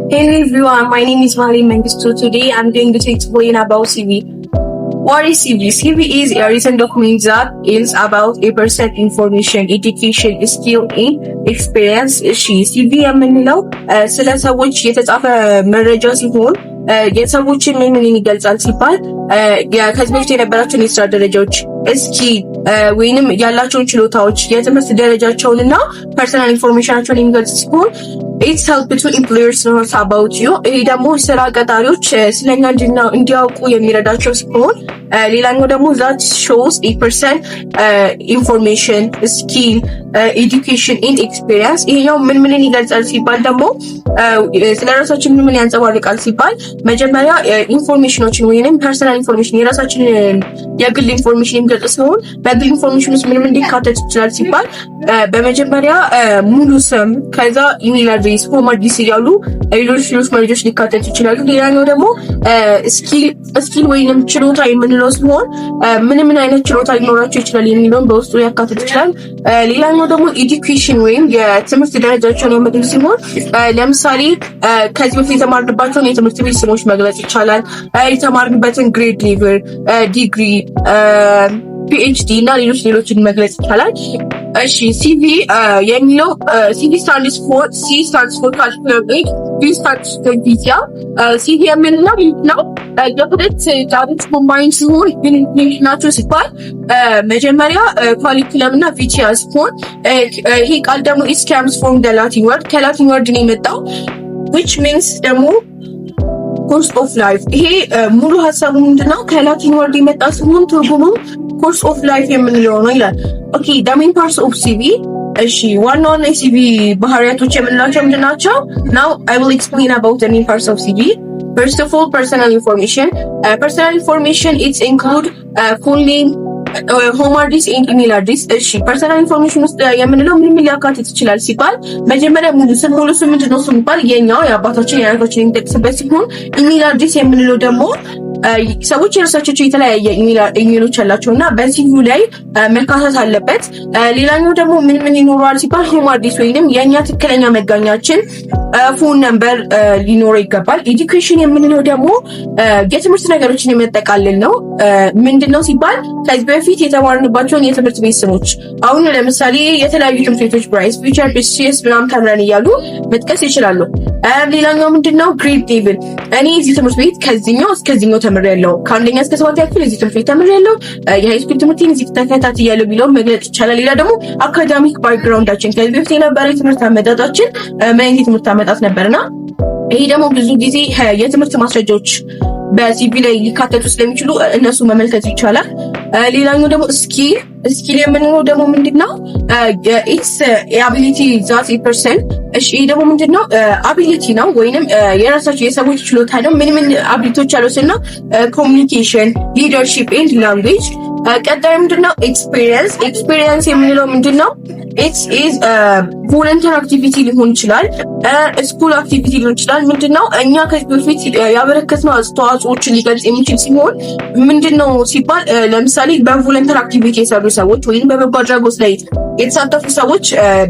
Hey everyone, my name is Mali Mengistu. Today I'm going to explain about CV. What is CV? CV is a written document that is about a person information, education, skill, and experience. CV የምንለው ስለ ሰዎች የተጻፈ መረጃ ሲሆን የሰዎችን ምን ይገልጻል ሲባል ከዚህ በፊት የነበራቸውን የስራ ደረጃዎች እስኪ ወይንም ያላቸውን ችሎታዎች የትምህርት ደረጃቸውንና ፐርሰናል ኢንፎርሜሽናቸውን የሚገልጽ ሲሆን it's help to employers know about you ይሄ ደግሞ ስራ ቀጣሪዎች ስለኛ እንዲያውቁ የሚረዳቸው ሲሆን ሌላኛው ደግሞ that shows a person information skill education and experience ይሄኛው ምን ይገልጻል ሲባል ደግሞ ስለራሳችን ምን ያንጸባርቃል ሲባል መጀመሪያ ኢንፎርሜሽኖችን ወይንም ፐርሰናል ኢንፎርሜሽን የራሳችንን የግል ኢንፎርሜሽን የሚገልጽ ሲሆን በግል ኢንፎርሜሽን ውስጥ ምን እንዲካተት ይችላል ሲባል በመጀመሪያ ሙሉ ስም ከዛ ኢሜል አድሬስ ሆም አድሬስ ያሉ ሌሎች መረጃዎች ሊካተት ይችላሉ። ሌላኛው ደግሞ ስኪል ወይንም ችሎታ የምንለው ሲሆን ምን አይነት ችሎታ ሊኖራቸው ይችላል የሚለውን በውስጡ ያካትት ይችላል። ሌላኛው ደግሞ ኤዱኬሽን ወይም የትምህርት ደረጃቸውን የሚገልጽ ሲሆን ለምሳሌ ከዚህ በፊት የተማርንባቸውን የትምህርት ቤት ስሞች መግለጽ ይቻላል። የተማርንበትን ግሬድ ሌቭል፣ ዲግሪ፣ ፒኤችዲ እና ሌሎችን መግለጽ ይቻላል። እሺ ሲቪ የሚለው ሲቪ stands for C stands for cultural age, V stands for visa. ሲቪ የምንለው ምንድነው? የሁለት ቃላት ኮምባይን ሲሆን ናቸው ሲባል መጀመሪያ ኳሊኩለም እና ቪቺያ ሲሆን ይሄ ቃል ደግሞ it comes from the Latin word ከላቲን ወርድ ነው የመጣው which means ደግሞ course of life ይሄ ሙሉ ሀሳቡ ምንድነው? ከላቲን ወርድ የመጣ ሲሆን ትርጉሙ course of life የምንለው ነው ይላል። ኦኬ the main parts of CV እሺ ዋና የሲቪ ባህሪያቶች የምንላቸው ምንድናቸው? Now I will explain about the main parts of CV. First of all, personal information. Personal information it include full name, home address and email address. እሺ personal information ውስጥ የምንለው ምን ሊያካትት ይችላል ሲባል መጀመሪያ ሙሉ ስም ምንድነው ሲባል የኛው የአባታችን የአያታችን የሚጠቅስበት ሲሆን ኢሜል አድሬስ የምንለው ደግሞ ሰዎች የራሳቸው የተለያየ ኢሜሎች አላቸው እና በሲቪው ላይ መካተት አለበት። ሌላኛው ደግሞ ምን ይኖረዋል ሲባል ሆም አድሬስ ወይንም የኛ ትክክለኛ መገኛችን ፎን ነምበር ሊኖረው ይገባል። ኤዱኬሽን የምንለው ደግሞ የትምህርት ነገሮችን የሚያጠቃልል ነው። ምንድነው ሲባል ከዚህ በፊት የተማርንባቸውን የትምህርት ቤት ስሞች አሁን ለምሳሌ የተለያዩ ትምህርት ቤቶች ብራይስ፣ ፊውቸር፣ ቢሲኤስ ምናምን ተምረን እያሉ መጥቀስ ይችላሉ። ሌላኛው ምንድነው ግሬድ ሌቭል እኔ እዚህ ትምህርት ቤት ከዚህኛው እስከዚህኛው ተምሬያለሁ፣ ከአንደኛ እስከ 7ኛ ክፍል እዚህ ትምህርት ቤት ተምሬያለሁ፣ የሃይ ስኩል ትምህርቴን እዚህ ተከታትያለሁ ቢለው መግለጽ ይቻላል። ሌላ ደግሞ አካዳሚክ ባክግራውንዳችን ከዚህ በፊት የነበረ የትምህርት አመጣጣችን ምን አይነት የትምህርት አመጣጥ ነበርና ይሄ ደግሞ ብዙ ጊዜ የትምህርት ማስረጃዎች በሲቪ ላይ ሊካተቱ ስለሚችሉ እነሱ መመልከት ይቻላል። ሌላኛው ደግሞ ስኪል የምንለው ደግሞ ምንድነው? ኢትስ አቢሊቲ ዛት ፐርሰን እሺ ይሄ ደግሞ ምንድነው? አቢሊቲ ነው ወይንም የራሳቸው የሰዎች ችሎታ ነው። ምን አቢሊቲዎች አሉትና ኮሚኒኬሽን፣ ሊደርሺፕ ኤንድ ላንጉዌጅ። ቀጣይ ምንድነው? ኤክስፒሪየንስ የምንለው ምንድነው? ኢት ኢዝ ቮለንተሪ አክቲቪቲ ሊሆን ይችላል፣ ስኩል አክቲቪቲ ሊሆን ይችላል። ምንድነው? እኛ ከዚህ በፊት ያበረከትነው አስተዋጽኦችን ሊገልጽ የሚችል ሲሆን ምንድነው ሲባል ለምሳሌ በቮለንተሪ አክቲቪቲ የሰሩ ሰዎች ወይም በበጎ አድራጎት ላይ የተሳተፉ ሰዎች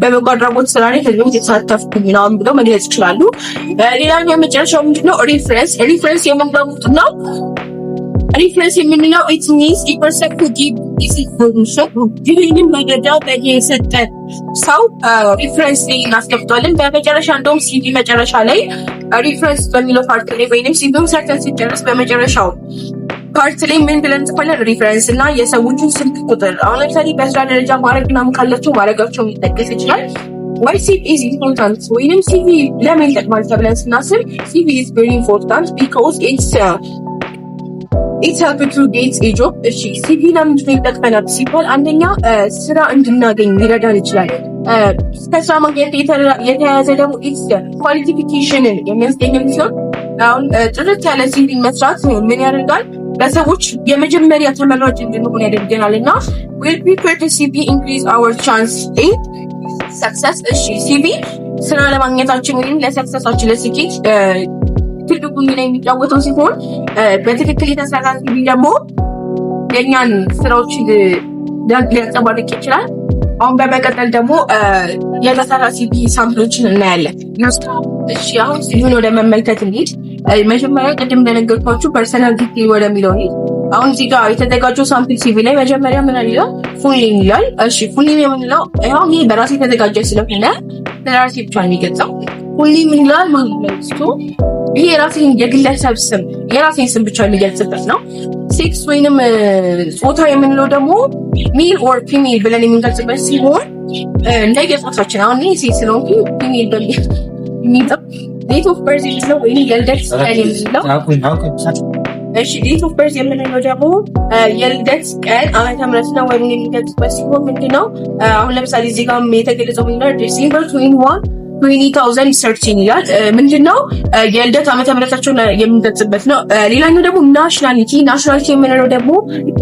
በበጎ አድራጎት ስራ ላይ ከዚህ በፊት የተሳተፉ ምናምን ብለው መግለጽ ይችላሉ። ሌላኛው የመጨረሻው ምንድነው? ሪፍረንስ የምንለው ምንድነው? ሪፍረንስ የምንለው it means a person who give this information ይህንን መረጃ የሰጠ ሰው ሪፍረንስ ላይ እናስቀምጣለን። በመጨረሻ እንደውም ሲቪ መጨረሻ ላይ ሪፍረንስ በሚለው ፓርት ላይ ወይንም ሲቪው ሰርተን ሲጨርስ በመጨረሻው ፓርት ላይ ምን ብለን እንጽፋለን? ሪፍረንስ እና የሰዎችን ስልክ ቁጥር። አሁን ለምሳሌ በስራ ደረጃ ማድረግ ምናምን ካላቸው ማድረጋቸው ሊጠቀስ ይችላል። Why CV is important? ወይንም ሲቪ ለምን ይጠቅማል ተብለን ስናስብ CV is very important because it's helping to get a job. እሺ ሲቪ ለምንድን ነው ይጠቅመናል ሲባል አንደኛ ስራ እንድናገኝ ሊረዳን ይችላል። ከስራ ማግኘት የተያያዘ ደግሞ ኳሊፊኬሽን የሚያስገኝም ሲሆን አሁን ጥርት ያለ ሲቪ መስራት ምን ያደርጋል? ለሰዎች የመጀመሪያ ተመራጭ እንድንሆን ያደርገናል እና will prepare the CV increase our chance in success. እሺ ሲቪ ስራ ለማግኘታችን ወይም ለሰክሰሳችን ለስኬት ትልቁ ሚና የሚጫወተው ሲሆን በትክክል የተሰራ ሲቪ ደግሞ የኛን ስራዎችን ሊያንጸባርቅ ይችላል። አሁን በመቀጠል ደግሞ የለሰራ ሲቪ ሳምፕሎችን እናያለን። እሺ አሁን ሲቪን ወደ መመልከት እንሂድ። መጀመሪያ ቅድም እንደነገርኳችሁ ፐርሰናል ዲቴል ወደሚለው እንሂድ። አሁን እዚህ ጋር የተዘጋጀው ሳምፕል ሲቪ ላይ መጀመሪያ ምን ይላል? ፉል ኔም ይላል። እሺ ፉል ኔም የምንለው አሁን ይሄ በራሴ የተዘጋጀ ስለሆነ ለራሴ ብቻ ነው የሚገልጸው። ፉል ኔም ይላል ማለት ነው። ይሄ የራሴን የግለሰብ ስም የራሴን ስም ብቻ የሚገልጽበት ነው። ሴክስ ወይንም ጾታ የምንለው ደግሞ ሜል ኦር ፊሜል ብለን የምንገልጽበት ሲሆን እንደየጾታችን አሁን እኔ ሴት ስለሆንኩ ፊሜል በሚል የሚጠብ ዴት ኦፍ በርዝ ነው ወይ የልደት ቀን የምንለው። እሺ ዴት ኦፍ በርዝ የምንለው ደግሞ የልደት ቀን ዓመተ ምህረት ነው ወይ የሚገልጽበት ሲሆን ምንድነው? አሁን ለምሳሌ እዚህ ጋር የተገለጸው ምንድነው? ዲሴምበር 21 2013 ይላል። ምንድነው የልደት ዓመተ ምህረታቸውን የምንገልጽበት ነው። ሌላኛው ደግሞ ናሽናሊቲ የምንለው ደግሞ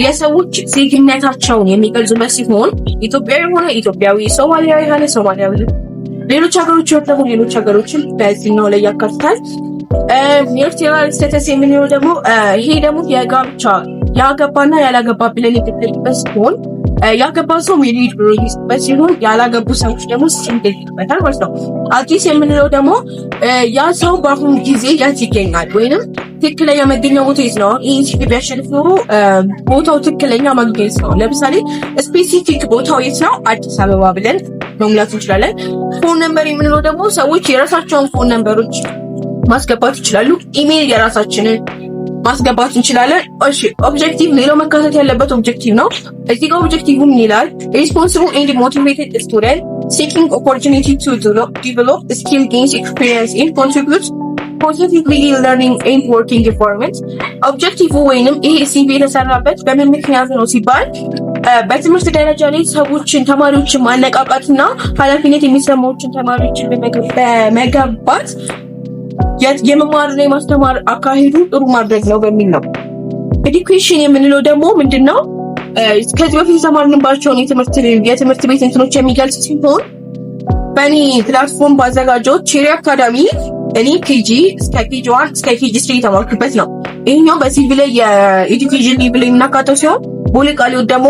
የሰዎች ዜግነታቸውን የሚገልጹበት ሲሆን ኢትዮጵያዊ ሆነ ኢትዮጵያዊ፣ ሶማሊያዊ ሆነ ሶማሊያዊ፣ ሌሎች ሀገሮች ደግሞ ሌሎች ሀገሮችን በዚህኛው ላይ ያካትታል። ሜሪታል ስቴተስ የምንለው ደግሞ ይሄ ደግሞ የጋብቻ ያገባና ያላገባ ብለን የምንገልጽበት ሲሆን ያገባ ሰው ሜሪድ ብሎ ይስበት ሲሆን ያላገቡ ሰዎች ደግሞ ሲንግል ይባላል ማለት ነው። አዲስ የምንለው ደግሞ ያ ሰው በአሁኑ ጊዜ የት ይገኛል ወይንም ትክክለኛ መገኛው ቦታ የት ነው። ይህን ሲቪ ቢያሸንፍ ኖሮ ቦታው ትክክለኛ ማግኘት ነው። ለምሳሌ ስፔሲፊክ ቦታው የት ነው? አዲስ አበባ ብለን መሙላት እንችላለን። ፎን ነምበር የምንለው ደግሞ ሰዎች የራሳቸውን ፎን ነምበሮች ማስገባት ይችላሉ። ኢሜይል የራሳችንን ማስገባት እንችላለን። እሺ ኦብጀክቲቭ ሌላው መካተት ያለበት ኦብጀክቲቭ ነው። እዚህ ጋር ኦብጀክቲቭ ምን ይላል? ሪስፖንሲብል ኤንድ ሞቲቬትድ ስቱደንት ሲኪንግ ኦፖርቹኒቲ ቱ ዲቨሎፕ ስኪል ጌንስ ኤክስፒሪየንስ ኤንድ ኮንትሪቢዩት ፖዚቲቭሊ ኢን ለርኒንግ ኤንድ ወርኪንግ ኢንቫይሮንመንት። ኦብጀክቲቭ ወይንም ይሄ ሲቪ የተሰራበት በምን ምክንያት ነው ሲባል በትምህርት ደረጃ ላይ ሰዎችን ተማሪዎችን ማነቃቃትና ኃላፊነት የሚሰማዎችን ተማሪዎችን በመገንባት የመማርና የማስተማር አካሄዱ ጥሩ ማድረግ ነው በሚል ነው። ኤዱኬሽን የምንለው ደግሞ ምንድነው? ከዚህ በፊት የተማርንባቸውን የትምህርት ቤት እንትኖች የሚገልጽ ሲሆን በእኔ ፕላትፎርም ባዘጋጀው ቼሪ አካዳሚ እኔ ኬጂ እስከ ኬጂ 1 እስከ ኬጂ 3 የተማርኩበት ነው። ይሄኛው በሲቪ ላይ የኤዱኬሽን ሌቭል የምናካተው ሲሆን ቦሌ ቃሊዮ ደግሞ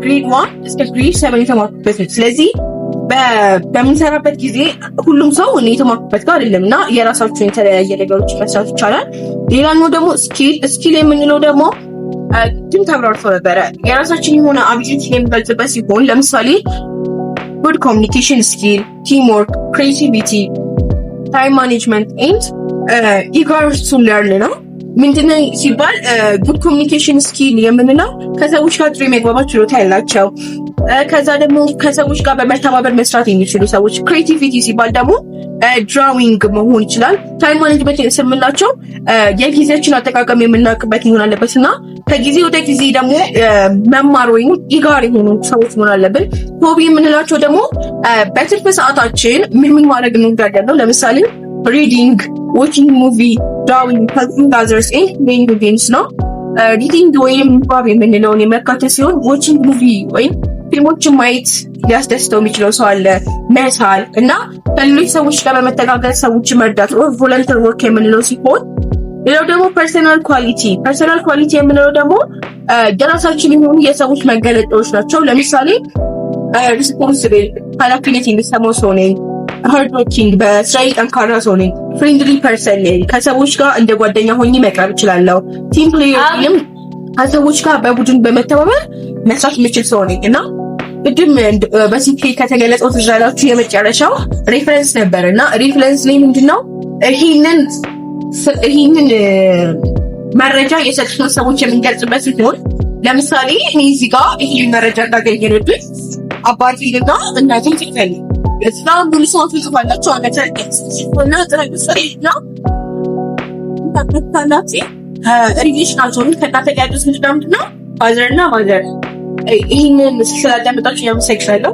ግሬድ 1 እስከ ግሬድ 7 የተማርኩበት ነው። ስለዚህ በምንሰራበት ጊዜ ሁሉም ሰው እኔ የተማርኩበት ጋር አይደለም እና የራሳቸውን የተለያየ ነገሮች መስራት ይቻላል። ሌላኛው ደግሞ ስኪል የምንለው ደግሞ ግን ተብራርቶ ነበረ የራሳችን የሆነ አቢሊቲ የምንገልጽበት ሲሆን ለምሳሌ ጉድ ኮሚኒኬሽን ስኪል፣ ቲም ወርክ፣ ክሬቲቪቲ፣ ታይም ማኔጅመንት ኤንድ ኢገር ቱ ለርን ነው። ምንድነው ሲባል ጉድ ኮሚኒኬሽን ስኪል የምንለው ከሰዎች ጋር ጥሩ የመግባባት ችሎታ ያላቸው፣ ከዛ ደግሞ ከሰዎች ጋር በመተባበር መስራት የሚችሉ ሰዎች። ክሬቲቪቲ ሲባል ደግሞ ድራዊንግ መሆን ይችላል። ታይም ማኔጅመንት የምንላቸው የጊዜያችን አጠቃቀም የምናውቅበት መሆን አለበት እና ከጊዜ ወደ ጊዜ ደግሞ መማር ወይም ኢጋር የሆኑ ሰዎች መሆን አለብን። ሆቢ የምንላቸው ደግሞ በትርፍ ሰዓታችን ምን ማድረግ እንወዳለን ነው። ለምሳሌ ሪዲንግ፣ ዋቺንግ ሙቪ፣ ድራዊንግ፣ ሄልፒንግ አዘርስ ኤንድ ፕሌይንግ ጌምስ ነው። ሪዲንግ ወይም ንባብ የምንለውን የመካተት ሲሆን ዋቺንግ ሙቪ ወይም ፊልሞችን ማየት ሊያስደስተው የሚችለው ሰው አለ፣ መሳል እና ከሌሎች ሰዎች ጋር በመተጋገዝ ሰዎችን መርዳት ኦር ቮለንተር ወርክ የምንለው ሲሆን ሌላው ደግሞ ፐርሰናል ኳሊቲ የምንለው ደግሞ የራሳችን የሆኑ የሰዎች መገለጫዎች ናቸው። ለምሳሌ ሪስፖንስብል ኃላፊነት የሚሰማው ሰው ነኝ፣ ሃርድ ወርኪንግ በስራዬ ጠንካራ ሰው ነኝ፣ ፍሬንድሊ ፐርሰን ነኝ፣ ከሰዎች ጋር እንደ ጓደኛ ሆኜ መቅረብ እችላለሁ፣ ቲም ፕሌየር ወይም ከሰዎች ጋር በቡድን በመተባበር መስራት የምችል ሰው ነኝ እና ቅድም በሲፒ ከተገለጸው ትዛላችሁ የመጨረሻው ሬፈረንስ ነበር እና ሬፈረንስ ላይ ምንድነው ይህንን መረጃ የሰጡን ሰዎች የምንገልጽበት ሲሆን ለምሳሌ እኔ እዚህ ጋር ይህ መረጃ እንዳገኘንብን አባቴና እናቴ ጽፈል እዛ ሙሉ ሰዎች ጽፋላቸው አመተና ጥረግሰና ታናቲ ሪቪዥናቸውን ከእናተ ጋር ያሉት ምንድነው ፋዘርና ማዘር ይህንን ስላዳመጣችሁ ያመሰግናለሁ።